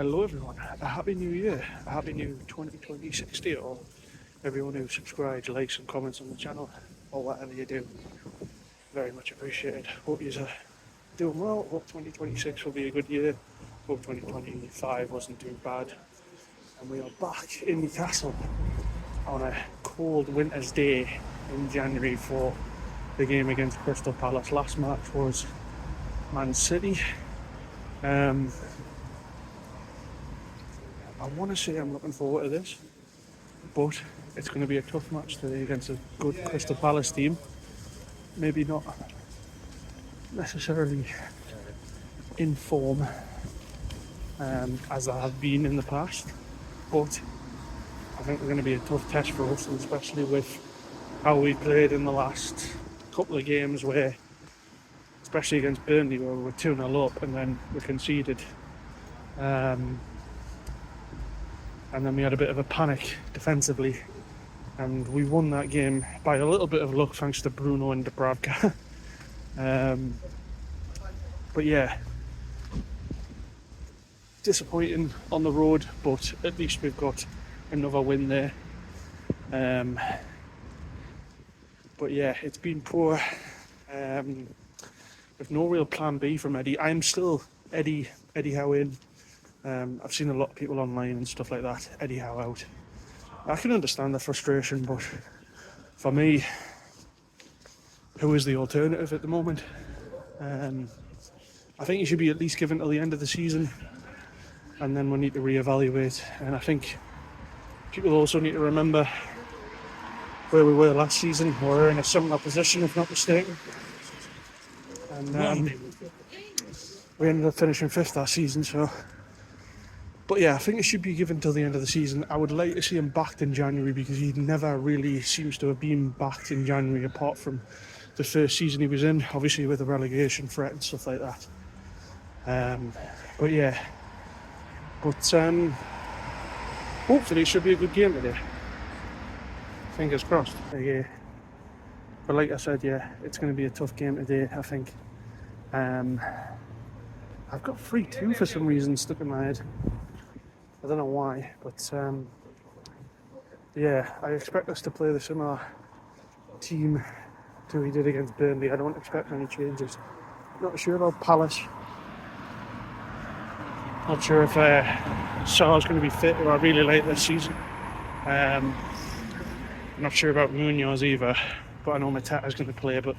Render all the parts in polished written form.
Hello everyone, a happy new year, a happy new 2026 to you all. Everyone who subscribes, likes and comments on the channel, or whatever you do, very much appreciated. Hope you're doing well, hope 2026 will be a good year, hope 2025 wasn't too bad. And we are back in Newcastle on a cold winter's day in January for the game against Crystal Palace. Last match was Man City. I want to say I'm looking forward to this, but it's going to be a tough match today against a good Crystal Palace team. Maybe not necessarily in form as they have been in the past, but I think they're going to be a tough test for us, and especially with how we played in the last couple of games, where, especially against Burnley, where we were 2-0 up and then we conceded. And then we had a bit of a panic defensively, and we won that game by a little bit of luck thanks to Bruno and Dubravka. But yeah, disappointing on the road, but at least we've got another win there. But yeah, it's been poor, with no real plan B from Eddie. I'm still Eddie Howe in. I've seen a lot of people online and stuff like that, Eddie Howe out. I can understand the frustration, but for me, who is the alternative at the moment? I think he should be at least given till the end of the season, and then we need to reevaluate. And I think people also need to remember where we were last season. We were in a similar position, if not mistaken. And we ended up finishing 5th that season, so... But yeah, I think it should be given till the end of the season. I would like to see him backed in January, because he never really seems to have been backed in January, apart from the first season he was in, obviously with the relegation threat and stuff like that. But yeah, hopefully it should be a good game today. Fingers crossed. Yeah. But like I said, yeah, it's going to be a tough game today, I think. I've got 3-2 for some reason stuck in my head. I don't know why, but yeah, I expect us to play the similar team to we did against Burnley. I don't expect any changes. Not sure about Palace. Not sure if Sar's going to be fit, who I really like this season. Not sure about Munoz either, but I know Mateta's going to play. But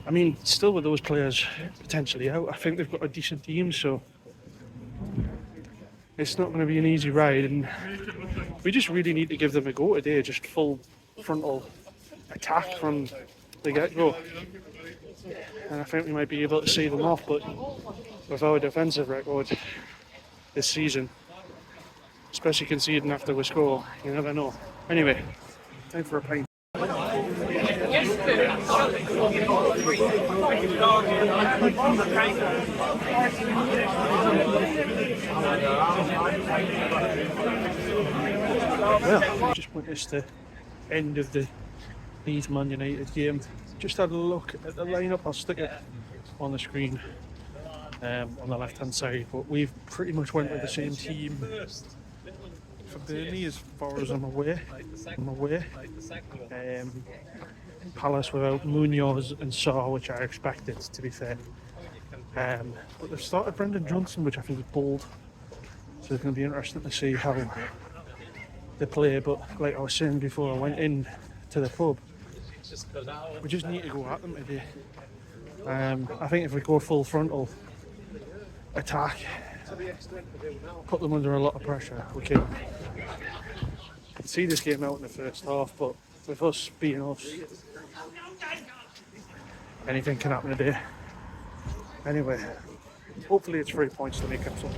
I mean, still with those players potentially out, I think they've got a decent team, so it's not going to be an easy ride, and we just really need to give them a go today, just full frontal attack from the get-go. And I think we might be able to see them off, but with our defensive record this season, especially conceding after we score, you never know. Anyway, time for a pint. Well, just witnessed the end of the Leeds Man United game. Just had a look at the lineup. I'll stick it on the screen on the left hand side, but we've pretty much went with the same team for Burnley as far as I'm aware. Palace without Munoz and Saw, which I expected, to be fair. But they've started Brendan Johnson, which I think is bold. So it's going to be interesting to see how they play. But like I was saying before I went in to the pub, we just need to go at them today. I think if we go full frontal attack, put them under a lot of pressure, we can see this game out in the first half. But with us being us, anything can happen today. Anyway, hopefully it's 3 points to Newcastle.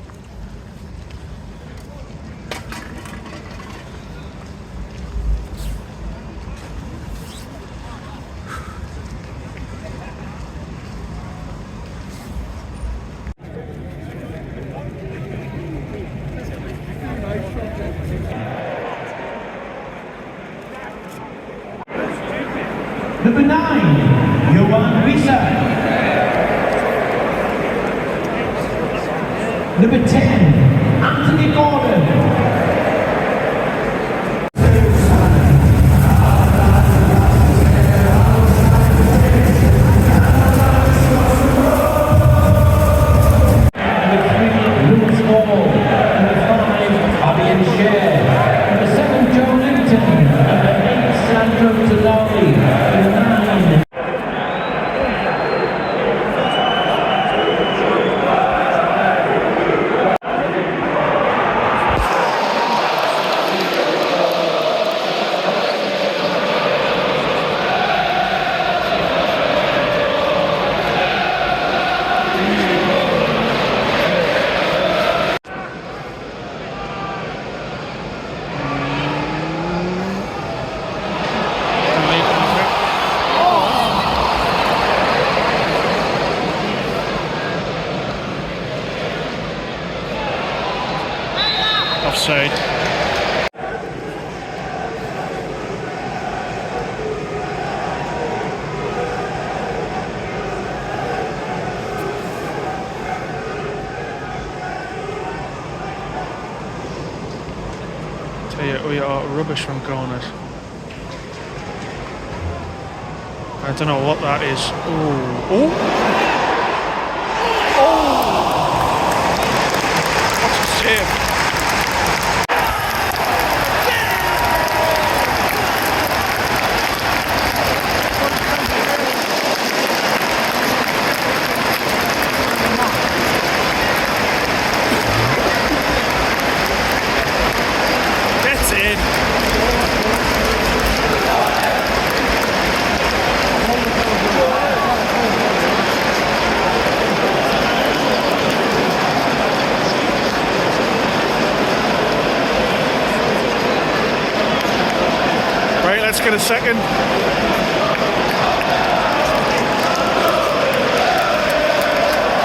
Number 9, Johan Risa. Number 10, Anton Offside. Tell you, we are rubbish from corners. I don't know what that is. Ooh. Ooh. Oh! What's a save? Gets in. Let's get a second.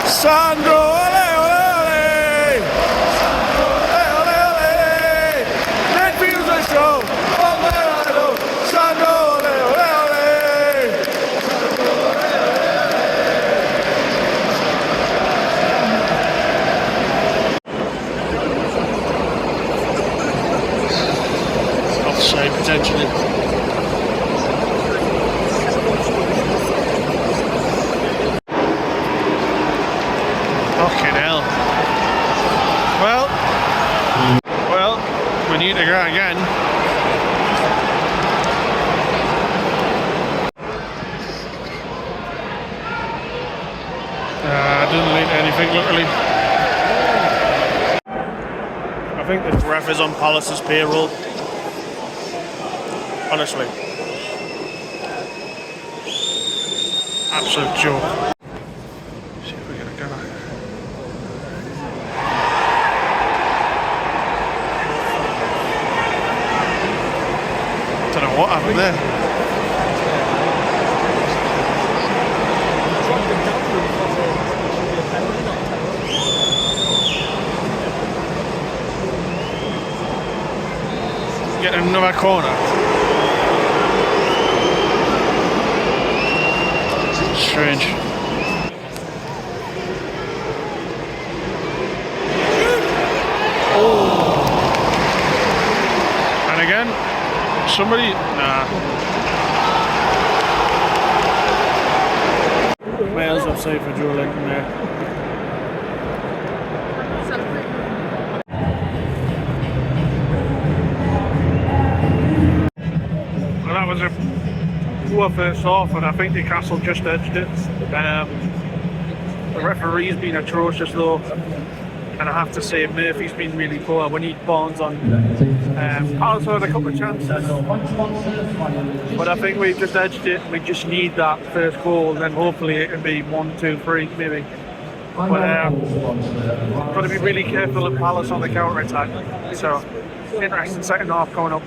Sandro, ole, ole, ole! Ole, ole, ole! Midfield's a show! Sandro, ole, ole, ole! Offside potentially. Fucking hell. Well, we need to go again. Doesn't lead to anything, literally. I think the ref is on Palace's payroll. Honestly. Absolute joke. See if we get a go. Don't know what happened there. Get another corner. Strange. Oh. And again, somebody. Nah. Wales offside for Joe Lincoln there. Well, that was a poor first half, and I think Newcastle just edged it. The referee's been atrocious though, and I have to say Murphy's been really poor. We need Barnes on. Palace had a couple of chances, but I think we've just edged it. We just need that first goal, and then hopefully it can be 1, 2, 3 maybe. But got to be really careful of Palace on the counter attack. So interesting second half coming up.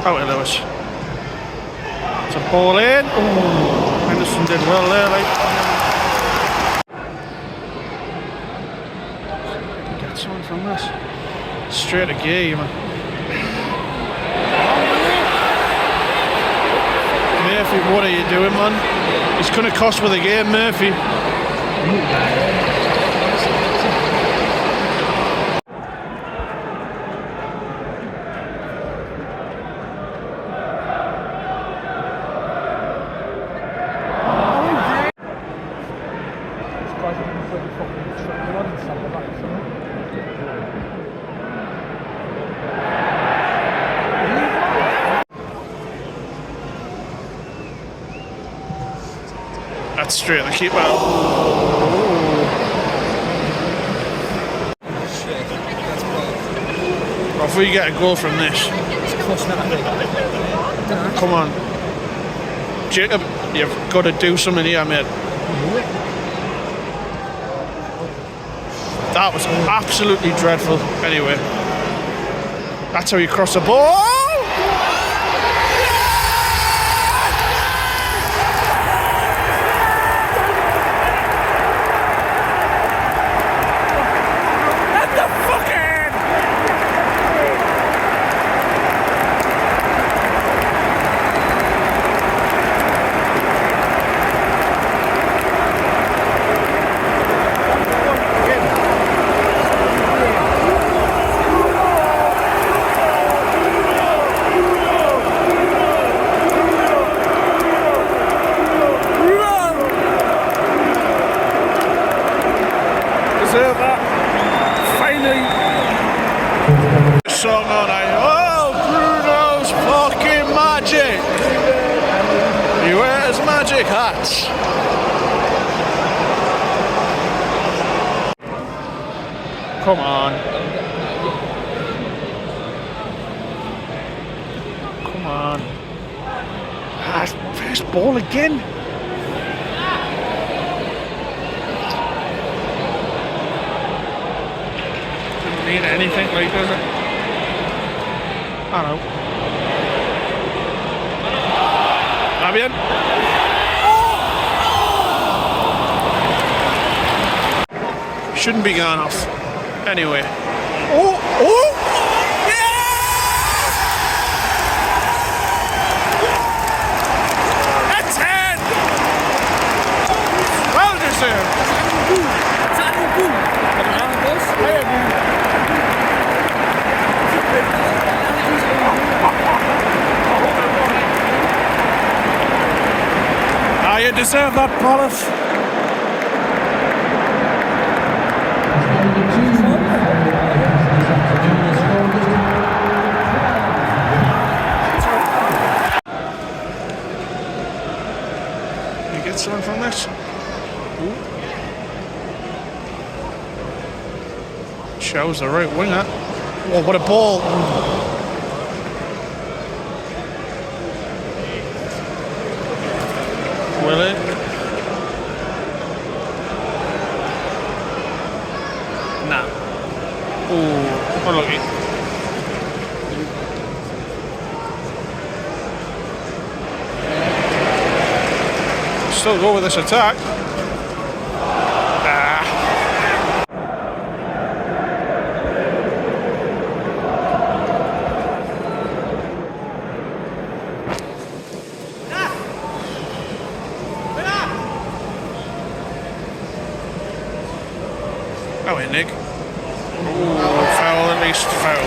Out of Lewis. It's a ball in. Oh, Henderson did well there, like. Get someone from this. Straight to game. Murphy, what are you doing, man? It's going to cost with the game, Murphy. That's straight, the keeper. What if we get a goal from this? Come on. Jacob, you've got to do something here, mate. That was absolutely dreadful. Anyway, that's how you cross the ball. Hats. Come on. Come on. First ball again. Didn't need anything like, does it? I don't know. ¿Va bien? Shouldn't be going off. Anyway. Oh! Oh! Yeah! A 10! Well deserved. You deserve that, Polish. You get something from this? Ooh. Shows the right winger. Oh, what a ball! Will it? Nah. Ooh, unlucky. Still go with this attack. Go in, Nick. Ooh, foul at least. Foul.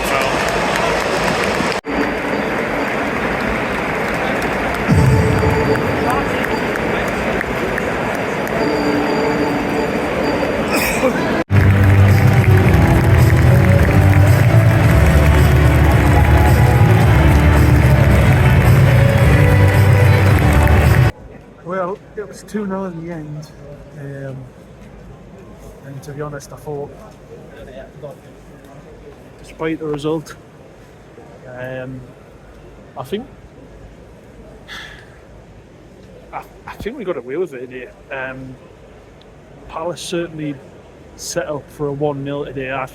Well, it was 2-0 in the end. And to be honest, I thought, despite the result, I think we got away with it today. Palace certainly set up for a 1-0 today. I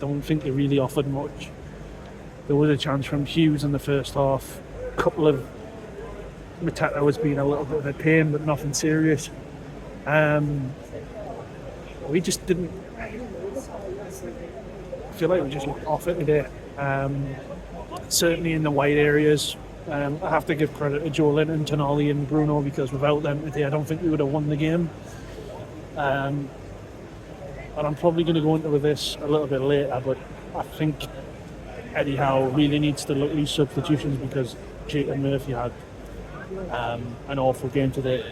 don't think they really offered much. There was a chance from Hughes in the first half. A couple of Mateta was being a little bit of a pain, but nothing serious. We just didn't. I feel like we just looked off it today. Certainly in the wide areas. I have to give credit to Joe Linton, Tonali and Bruno, because without them today I don't think we would have won the game. And I'm probably going to go into this a little bit later, but I think Eddie Howe really needs to look at these substitutions, because Jacob Murphy had an awful game today,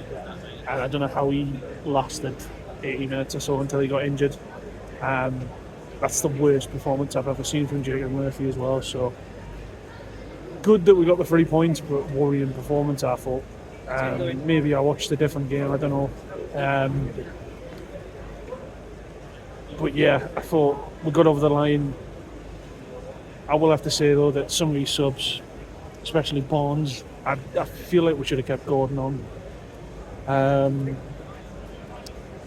and I don't know how he lasted 80 minutes or so until he got injured. That's the worst performance I've ever seen from Jacob Murphy as well. So good that we got the 3 points, but worrying performance I thought. Maybe I watched a different game, I don't know. But yeah, I thought we got over the line. I will have to say though that some of these subs, especially Barnes, I feel like we should have kept Gordon on.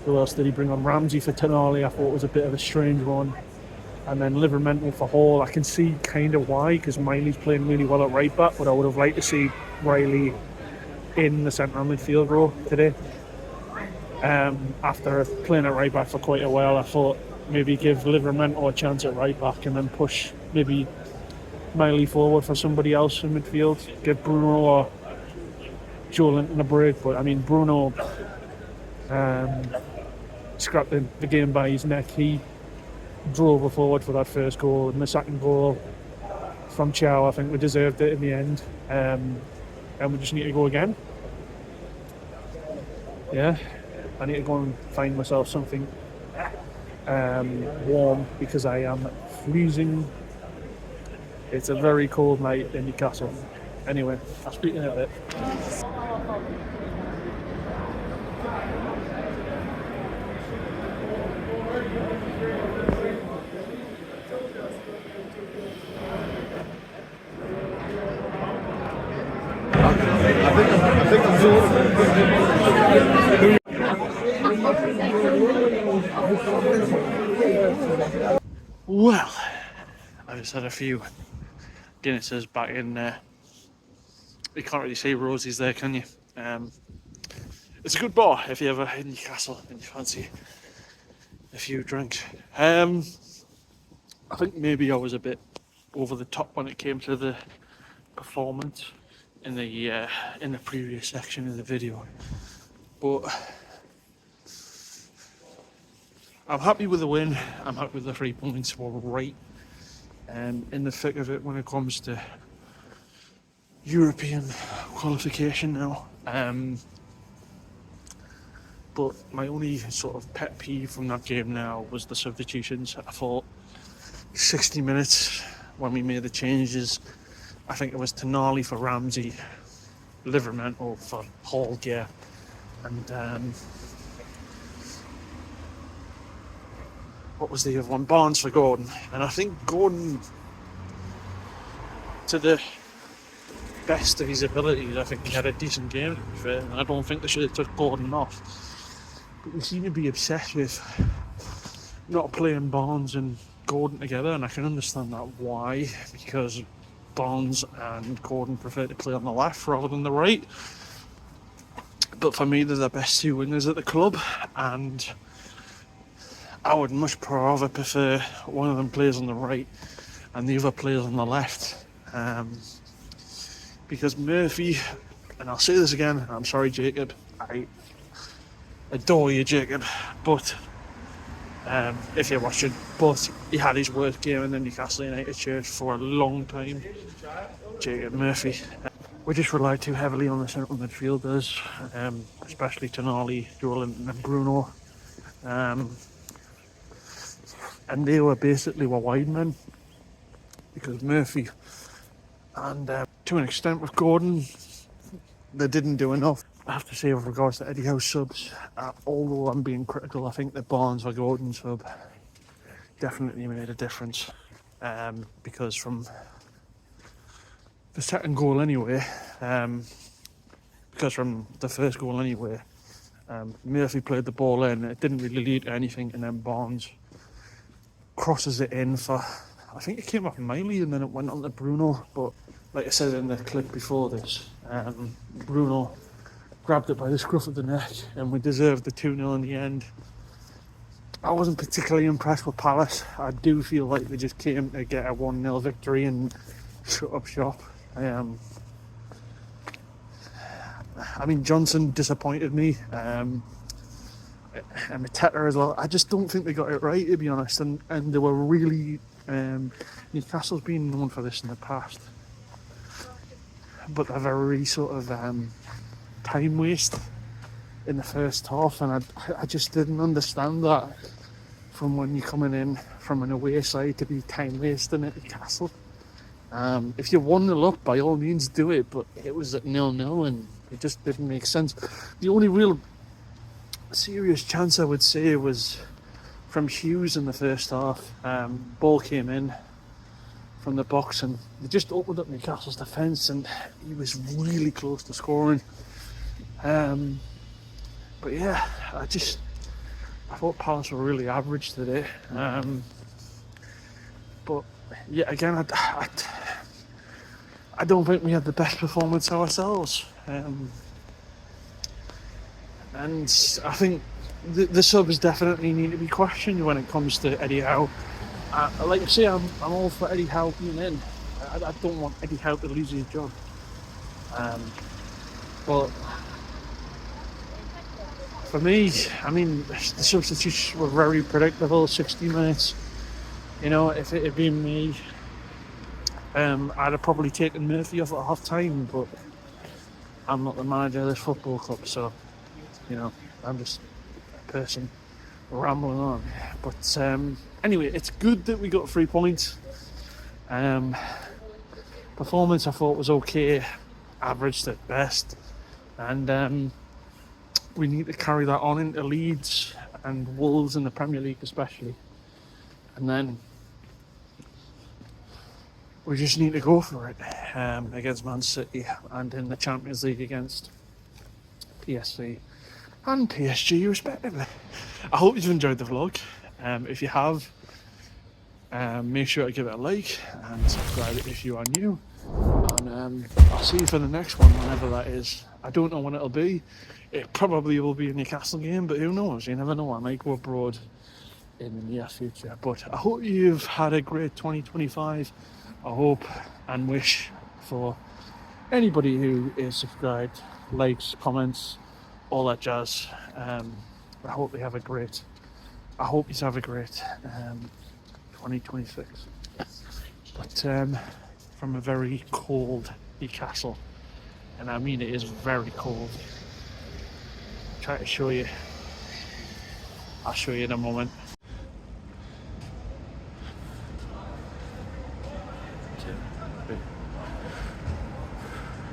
Who else did he bring on? Ramsey for Tonali, I thought was a bit of a strange one. And then Livermental for Hall. I can see kind of why, because Miley's playing really well at right back, but I would have liked to see Riley in the centre midfield role today. After playing at right back for quite a while, I thought maybe give Livermental a chance at right back and then push maybe Miley forward for somebody else in midfield. Give Bruno or Joe Linton a break, but I mean Bruno scrapped the game by his neck. He drove her forward for that first goal, and the second goal from Howe, I think we deserved it in the end, and we just need to go again. Yeah, I need to go and find myself something warm because I am freezing. It's a very cold night in Newcastle. Anyway, I'll speak in a bit. Well, I just had a few Guinnesses back in there. You can't really see Rosie's there, can you? It's a good bar if you're ever in Newcastle and you fancy a few drinks. I think maybe I was a bit over the top when it came to the performance in the previous section of the video, but I'm happy with the win. I'm happy with the 3 points. We're right in the thick of it when it comes to European qualification now. But my only sort of pet peeve from that game now was the substitutions. I thought 60 minutes when we made the changes, I think it was Tonali for Ramsey, Livermental for Hall, and what was the other one? Barnes for Gordon. And I think Gordon, to the best of his abilities, I think he had a decent game, to be fair. And I don't think they should have took Gordon off. But we seem to be obsessed with not playing Barnes and Gordon together, and I can understand that why, because Barnes and Gordon prefer to play on the left rather than the right. But for me, they're the best two wingers at the club, and I would much rather prefer one of them plays on the right and the other plays on the left. Because Murphy, and I'll say this again, I'm sorry Jacob, I adore you Jacob, but if you're watching, but he had his worst game in the Newcastle United shirt for a long time, Jacob Murphy. We just relied too heavily on the central midfielders, especially Tonali, Joe Linton and Bruno. And they were basically wide men because Murphy and to an extent with Gordon, they didn't do enough. I have to say with regards to Eddie Howe's subs, although I'm being critical, I think the Barnes for Gordon sub definitely made a difference, because from the second goal anyway, Murphy played the ball in, it didn't really lead to anything, and then Barnes crosses it in for, I think it came off Miley and then it went on to Bruno, but like I said in the clip before this, Bruno grabbed it by the scruff of the neck and we deserved the 2-0 in the end. I wasn't particularly impressed with Palace. I do feel like they just came to get a 1-0 victory and shut up shop. I mean, Johnson disappointed me, and Mateta as well. I just don't think they got it right, to be honest, and they were really, Newcastle's been known for this in the past, but they're very sort of time waste in the first half, and I just didn't understand that from when you're coming in from an away side to be time wasting at Newcastle. If you're 1-0 up, by all means do it, but it was at 0-0 and it just didn't make sense. The only real serious chance I would say was from Hughes in the first half. Ball came in, from the box, and they just opened up Newcastle's defence, and he was really close to scoring. But yeah, I thought Palace were really average today. But yeah, again, I don't think we had the best performance ourselves. And I think the subs definitely need to be questioned when it comes to Eddie Howe. Like I say, I'm all for Eddie Howe being in. I don't want Eddie Howe to lose his job. But for me, I mean, the substitutes were very predictable. 60 minutes. You know, if it had been me, I'd have probably taken Murphy off at half time. But I'm not the manager of this football club, so you know, I'm just a person rambling on. But anyway, it's good that we got 3 points. Performance I thought was okay, averaged at best, and we need to carry that on into Leeds and Wolves in the Premier League especially, and then we just need to go for it against Man City and in the Champions League against PSV and PSG respectively. I hope you've enjoyed the vlog. If you have, make sure to give it a like and subscribe if you are new, and I'll see you for the next one, whenever that is. I don't know when it'll be. It probably will be a Newcastle game, but who knows, you never know. I might go abroad in the near future. But I hope you've had a great 2025. I hope and wish for anybody who is subscribed, likes, comments, all that jazz. I hope you have a great 2026. But from a very cold Newcastle, and I mean it is very cold. Try to show you. I'll show you in a moment.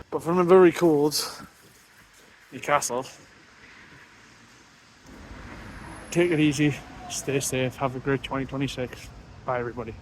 But from a very cold Newcastle, take it easy, stay safe, have a great 2026. Bye everybody.